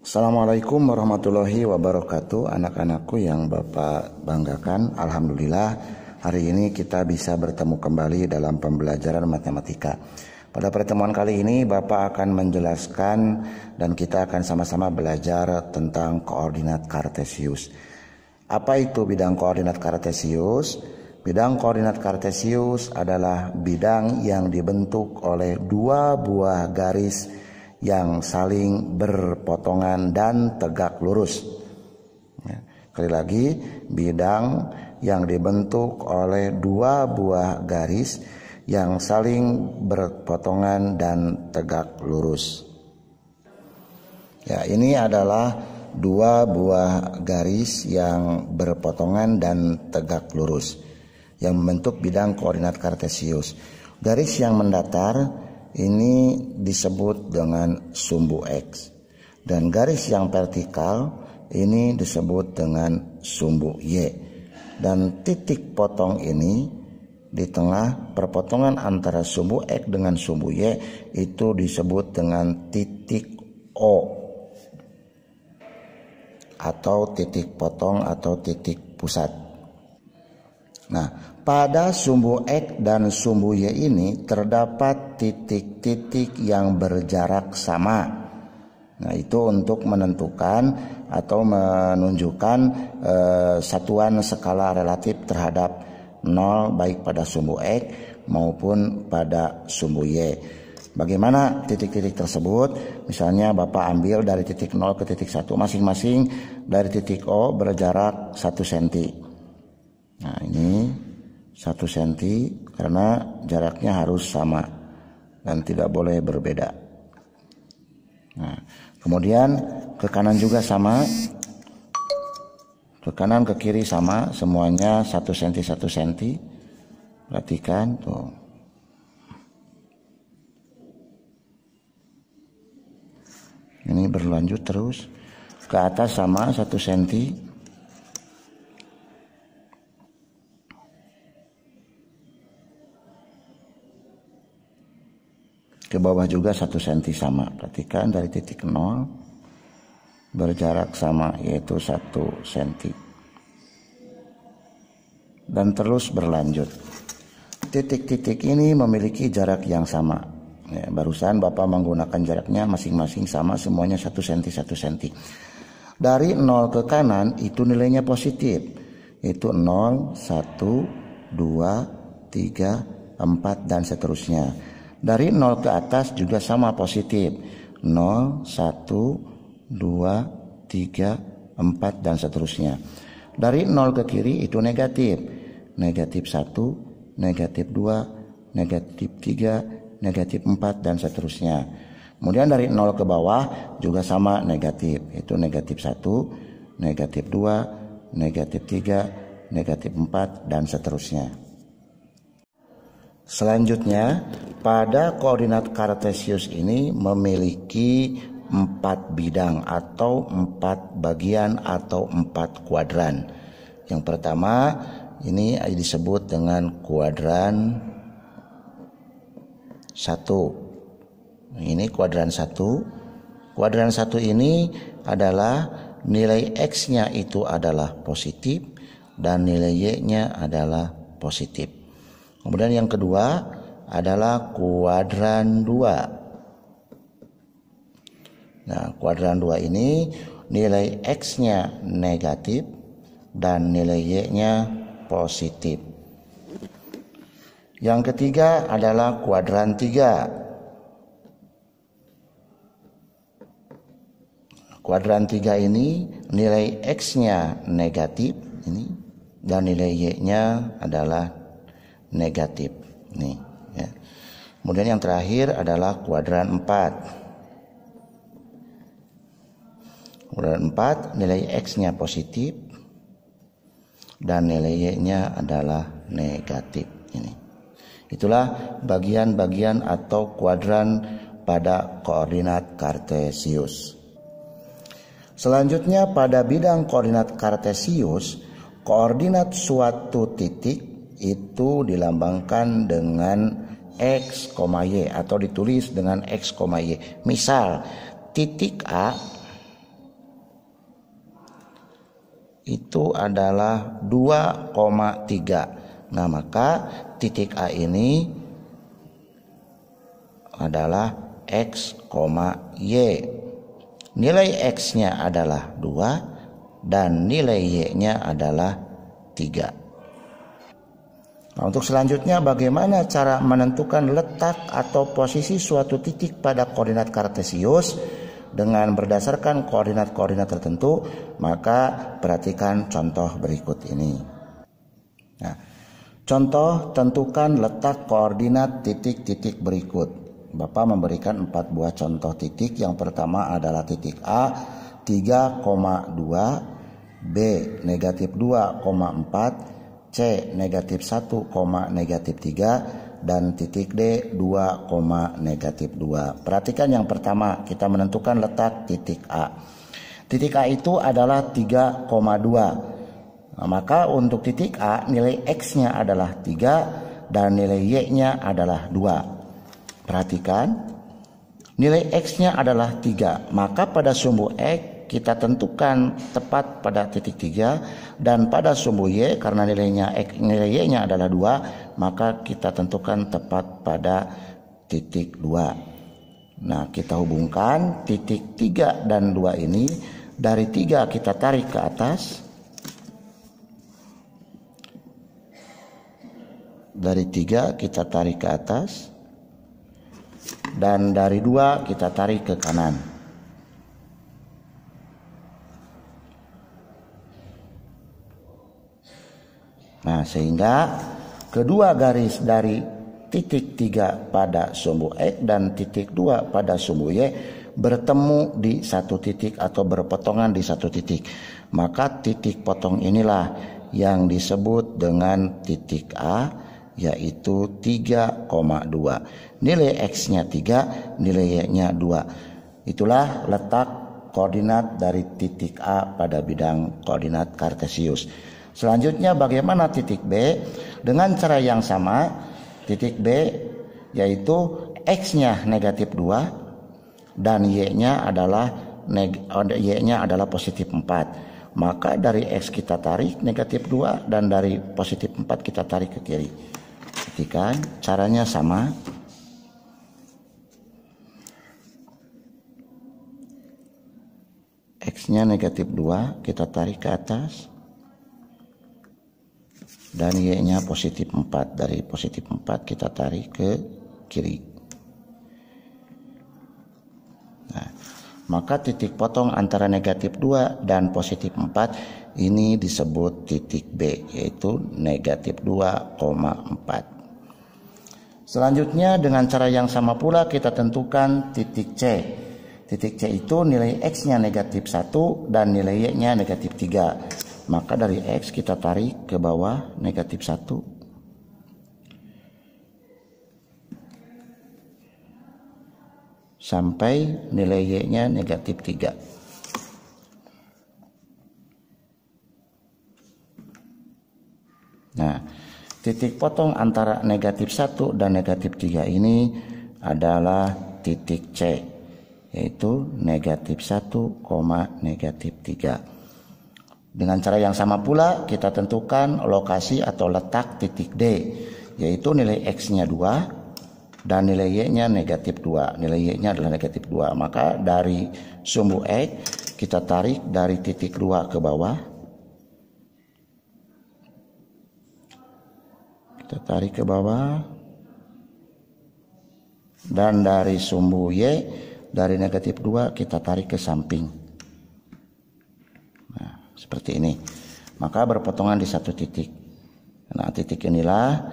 Assalamualaikum warahmatullahi wabarakatuh. Anak-anakku yang Bapak banggakan, alhamdulillah hari ini kita bisa bertemu kembali dalam pembelajaran matematika. Pada pertemuan kali ini Bapak akan menjelaskan dan kita akan sama-sama belajar tentang koordinat kartesius. Apa itu bidang koordinat kartesius? Bidang koordinat kartesius adalah bidang yang dibentuk oleh dua buah garis yang saling berpotongan dan tegak lurus. Sekali lagi, bidang yang dibentuk oleh dua buah garis yang saling berpotongan dan tegak lurus. Ya, ini adalah dua buah garis yang berpotongan dan tegak lurus yang membentuk bidang koordinat kartesius. Garis yang mendatar ini disebut dengan sumbu X, dan garis yang vertikal ini disebut dengan sumbu Y, dan titik potong ini di tengah perpotongan antara sumbu X dengan sumbu Y itu disebut dengan titik O atau titik potong atau titik pusat. Nah, pada sumbu X dan sumbu Y ini terdapat titik-titik yang berjarak sama. Nah, itu untuk menentukan atau menunjukkan satuan skala relatif terhadap 0 baik pada sumbu X maupun pada sumbu Y. Bagaimana titik-titik tersebut? Misalnya Bapak ambil dari titik 0 ke titik 1 masing-masing dari titik O berjarak 1 cm. Nah, ini 1 cm karena jaraknya harus sama dan tidak boleh berbeda. Nah, kemudian ke kanan juga sama, ke kanan ke kiri sama, semuanya 1 cm 1 cm. Perhatikan tuh. Ini berlanjut terus. Ke atas sama 1 cm. Ke bawah juga 1 cm sama. Perhatikan dari titik 0 berjarak sama, yaitu 1 cm. Dan terus berlanjut. Titik-titik ini memiliki jarak yang sama. Ya, barusan Bapak menggunakan jaraknya masing-masing sama, semuanya 1 cm 1 cm. Dari 0 ke kanan itu nilainya positif. Itu 0, 1, 2, 3, 4 dan seterusnya. Dari 0 ke atas juga sama positif. 0, 1, 2, 3, 4 dan seterusnya. Dari 0 ke kiri itu negatif. Negatif 1, negatif 2, negatif 3, negatif 4 dan seterusnya. Kemudian dari 0 ke bawah juga sama negatif. Itu negatif 1, negatif 2, negatif 3, negatif 4 dan seterusnya. Selanjutnya, pada koordinat kartesius ini memiliki 4 bidang atau 4 bagian atau 4 kuadran. Yang pertama ini disebut dengan kuadran 1. Ini kuadran 1. Kuadran 1 ini adalah nilai X-nya itu adalah positif dan nilai Y-nya adalah positif. Kemudian yang kedua adalah kuadran 2. Nah, kuadran 2 ini nilai X-nya negatif dan nilai Y-nya positif. Yang ketiga adalah kuadran 3. Kuadran 3 ini nilai X-nya negatif ini dan nilai Y-nya adalah negatif nih ya. Kemudian yang terakhir adalah kuadran 4. Kuadran 4 nilai X-nya positif dan nilai Y-nya adalah negatif ini. Itulah bagian-bagian atau kuadran pada koordinat kartesius. Selanjutnya pada bidang koordinat kartesius, koordinat suatu titik itu dilambangkan dengan X, Y atau ditulis dengan X, Y. Misal titik A itu adalah 2,3. Nah, maka titik A ini adalah X, Y. Nilai X-nya adalah 2 dan nilai Y-nya adalah 3. Nah, untuk selanjutnya bagaimana cara menentukan letak atau posisi suatu titik pada koordinat kartesius dengan berdasarkan koordinat-koordinat tertentu, maka perhatikan contoh berikut ini. Nah, contoh tentukan letak koordinat titik-titik berikut. Bapak memberikan 4 buah contoh titik. Yang pertama adalah titik A 3,2, B negatif 2,4, C negatif 1, negatif 3, dan titik D 2, negatif 2. Perhatikan yang pertama, kita menentukan letak titik A. Titik A itu adalah 3,2. Nah, maka untuk titik A nilai X-nya adalah 3 dan nilai Y-nya adalah 2. Perhatikan, nilai X-nya adalah 3. Maka pada sumbu X kita tentukan tepat pada titik 3, dan pada sumbu Y karena nilai Y-nya adalah 2, maka kita tentukan tepat pada titik 2. Nah, kita hubungkan titik 3 dan 2 ini. Dari 3 kita tarik ke atas. Dari 3 kita tarik ke atas. Dan dari 2 kita tarik ke kanan. Nah, sehingga kedua garis dari titik 3 pada sumbu X dan titik 2 pada sumbu Y bertemu di satu titik atau berpotongan di satu titik. Maka titik potong inilah yang disebut dengan titik A, yaitu 3,2. Nilai X-nya 3, nilai Y-nya 2. Itulah letak koordinat dari titik A pada bidang koordinat kartesius. Selanjutnya bagaimana titik B? Dengan cara yang sama, titik B yaitu X-nya negatif 2 dan Y-nya adalah positif 4. Maka dari X kita tarik negatif 2 dan dari positif 4 kita tarik ke kiri. Perhatikan, caranya sama. X-nya negatif 2 kita tarik ke atas. Dan Y-nya positif 4. Dari positif 4 kita tarik ke kiri. Nah, maka titik potong antara negatif 2 dan positif 4 ini disebut titik B, yaitu negatif 2,4. Selanjutnya dengan cara yang sama pula kita tentukan titik C. Titik C itu nilai X-nya negatif 1 dan nilai Y-nya negatif 3. Maka dari X kita tarik ke bawah negatif 1. Sampai nilai Y-nya negatif 3. Nah, titik potong antara negatif 1 dan negatif 3 ini adalah titik C, yaitu negatif 1, negatif 3. Dengan cara yang sama pula kita tentukan lokasi atau letak titik D, yaitu nilai X-nya 2 dan nilai Y-nya negatif 2. Nilai Y-nya adalah negatif 2. Maka dari sumbu X kita tarik dari titik 2 ke bawah. Kita tarik ke bawah. Dan dari sumbu Y dari negatif 2 kita tarik ke samping. Seperti ini. Maka berpotongan di satu titik. Nah, titik inilah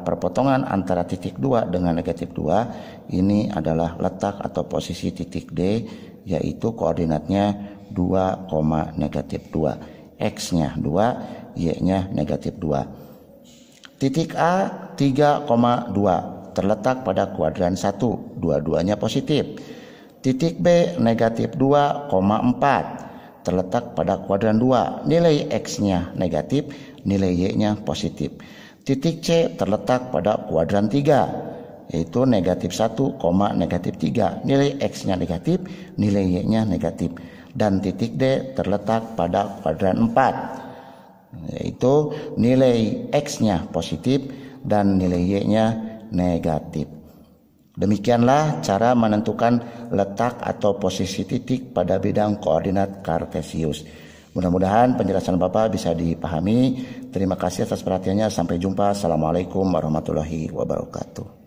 perpotongan antara titik 2 dengan negatif 2. Ini adalah letak atau posisi titik D, yaitu koordinatnya 2, negatif 2. X-nya 2, Y-nya negatif 2. Titik A 3,2 terletak pada kuadran 1, dua-duanya positif. Titik B negatif 2,4 terletak pada kuadran 2, nilai X-nya negatif, nilai Y-nya positif. Titik C terletak pada kuadran 3, yaitu negatif 1, negatif 3. Nilai X-nya negatif, nilai Y-nya negatif. Dan titik D terletak pada kuadran 4, yaitu nilai X-nya positif dan nilai Y-nya negatif. Demikianlah cara menentukan letak atau posisi titik pada bidang koordinat kartesius. Mudah-mudahan penjelasan Bapak bisa dipahami. Terima kasih atas perhatiannya. Sampai jumpa. Assalamualaikum warahmatullahi wabarakatuh.